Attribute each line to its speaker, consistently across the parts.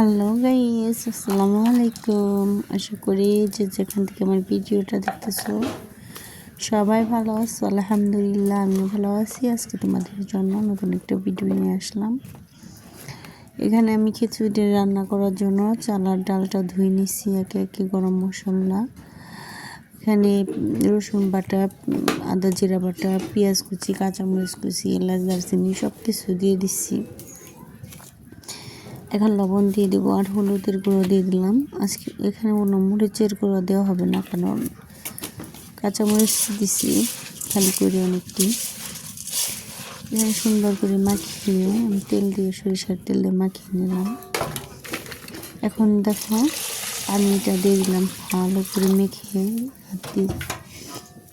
Speaker 1: Hello guys, আসসালামু আলাইকুম। আশা করি যে যেখান থেকে আমার ভিডিওটা দেখতেছো সবাই ভালো আছো। আলহামদুলিল্লাহ আমি ভালো আছি। আজকে তোমাদের জন্য নতুন একটা ভিডিও নিয়ে আসলাম। এখানে আমি খিচুড়ি রান্না করার জন্য চালার ডালটা ধুয়ে নিচ্ছি, একে একে গরম মশলা, এখানে রসুন বাটা, আদা জিরা বাটা, পেঁয়াজ কুচি, কাঁচামরিচ কুচি, এলাচ দারচিনি সব কিছু দিয়ে দিচ্ছি। এখন লবণ দিয়ে দেবো আর হলুদের গুঁড়ো দিয়ে দিলাম। আজকে এখানে কোনো মরিচের গুঁড়ো দেওয়া হবে না, কারণ কাঁচামরিচ দিছি খালি করে অনেকটি। এখানে সুন্দর করে মাখিয়ে আমি তেল দিয়ে, সরিষার তেল দিয়ে মাখিয়ে নিলাম। এখন দেখো পানিটা দিয়ে দিলাম, ভালো করে মেখে হাত দিয়ে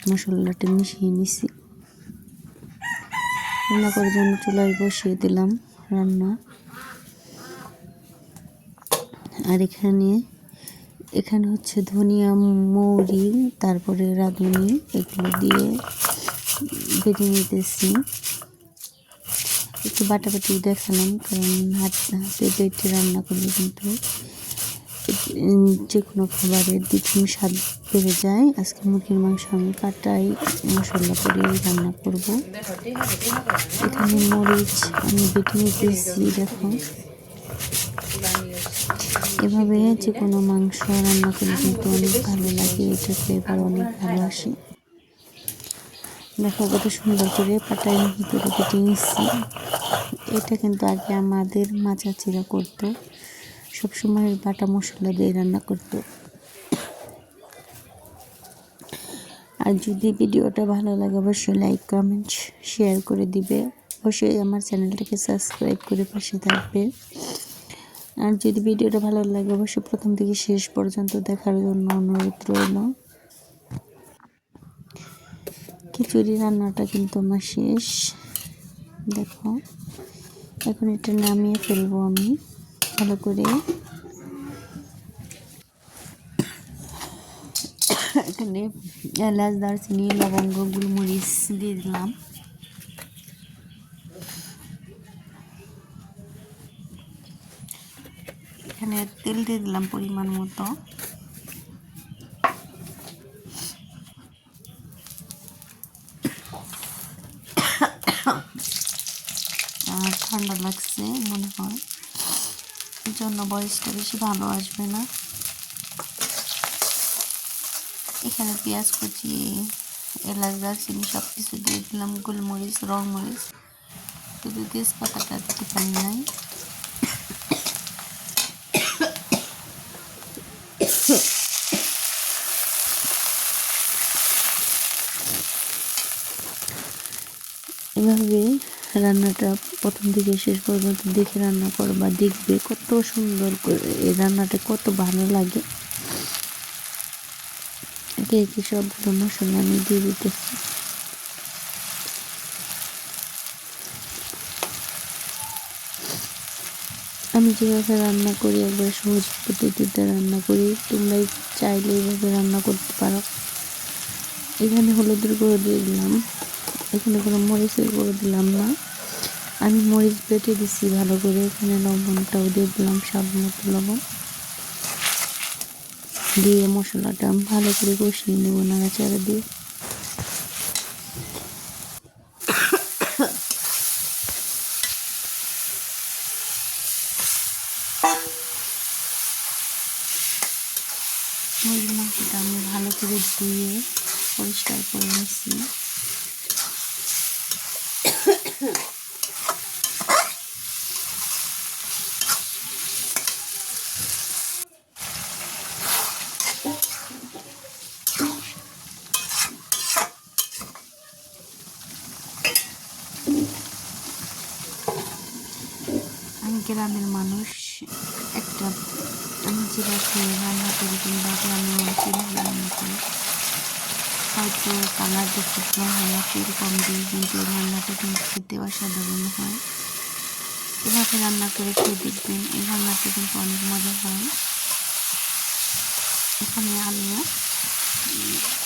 Speaker 1: মশলাটা মিশিয়ে নিছি। রান্না করার জন্য চুলায় বসিয়ে দিলাম রান্না। আর এখানে হচ্ছে ধনিয়া, মৌরি, তারপরে রাঁধুনি, এগুলো দিয়ে বেটে নিতেছি। একটু বাটাবাটি দেখালাম, কারণ হাতে বেটে রান্না করলে কিন্তু যে কোনো খাবারের দ্বিগুণ স্বাদ বেড়ে যায়। আজকে মুরগির মাংস আমি কাটাই মশলা করে রান্না করব। এখানে মরিচ আমি বেটে নিতেছি। দেখো এভাবে যে কোনো মাংস রান্না করলে কিন্তু অনেক ভালো লাগে, এটা ফ্লেভার অনেক ভালো আসে। দেখো কত সুন্দর করে পাটায় ভিতরে কেটে নিচ্ছি। এটা কিন্তু আগে আমাদের মা চাচিরা করতো, সবসময় বাটা মশলা দিয়ে রান্না করতো। আর যদি ভিডিওটা ভালো লাগে অবশ্যই লাইক, কমেন্ট, শেয়ার করে দিবে। অবশ্যই আমার চ্যানেলটাকে সাবস্ক্রাইব করে পাশে থাকবে। আর যদি ভিডিওটা ভালো লাগে অবশ্যই প্রথম থেকে শেষ পর্যন্ত দেখার জন্য অনুরোধ রইল। খিচুড়ি রান্নাটা কিন্তু আমার শেষ। দেখো এখন এটা নামিয়ে ফেলবো আমি ভালো করে। এখানে এলাচ, দারচিনি, লবঙ্গ, গোলমরিচ দিয়ে দিলাম। এখানে তেল দিয়ে দিলাম পরিমাণ মতো। আর ঠান্ডা লাগছে মনে হয়, এই জন্য ভয়েসটা বেশি ভালো আসবে না। এখানে পেঁয়াজ কুচি, এলাচ, দারচিনি সব কিছু দিয়ে দিলাম, গোলমরিচ, রং মরিচ, শুধু তেজপাতাটা দিতে পারি নাই। এভাবে রান্নাটা প্রথম থেকে শেষ পর্যন্ত দেখে রান্না করবা, দেখবে কত সুন্দর করে এই রান্নাটা কত ভালো লাগে। একে একে সবগুলো মশলা আমি দিয়ে দিতেছি। আমি যেভাবে রান্না করি একবার সহজ পদ্ধতিতে রান্না করি, তোমরা চাইলে এইভাবে রান্না করতে পারো। এখানে হলুদের গুঁড়ো দিয়ে দিলাম, এখানে কোনো মরিচের গুঁড়ো দিলাম না, আমি মরিচ বেটে দিচ্ছি ভালো করে। এখানে লবণটাও দিয়ে দিলাম, স্বাদ মতো লবণ দিয়ে মশলাটা ভালো করে কষিয়ে নেব নাড়াচাড়া দিয়ে। মুরগির মাংসটা আমি ভালো করে ধুয়ে পরিষ্কার করে নিচ্ছি। আমি গ্রামের মানুষ, আমি যেভাবে রান্না করি কিংবা গ্রামের মানুষ যেভাবে রান্না করি, হয়তো কালার দেখতে হয় না সেরকম দিই, কিন্তু রান্নাটা কিন্তু খেতে অসাধারণ হয়। এভাবে রান্না করে খেয়ে দেখবেন, এই রান্নাটা কিন্তু অনেক মজা হয়। এখানে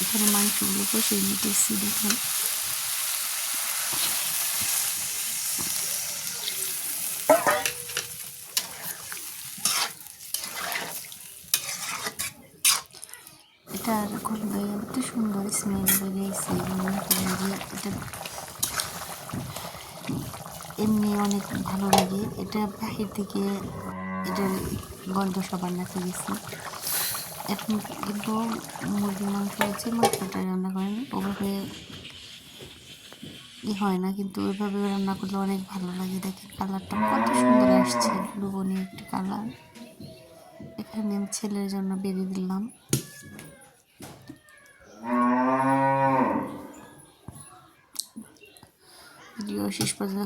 Speaker 1: এখানে মাংসগুলো কষিয়ে নিতেছি। দেখুন এটার গন্ধ এত সুন্দর স্মেল বেরিয়েছে, এটা এমনি অনেক ভালো লাগে। এটা বাহির থেকে এটার গন্ধ সবার নাকে গেছে। এখন কিন্তু মুরগির মাংস হচ্ছে মাংসটা রান্না করেন ওভাবে হয় না, কিন্তু ওইভাবে রান্না করলে অনেক ভালো লাগে। দেখেন কালারটা কত সুন্দর আসছে, লুবনি একটি কালার। এখানে আমি ছেলের জন্য বেরিয়ে দিলাম। ভিডিও শেষ পর্যন্ত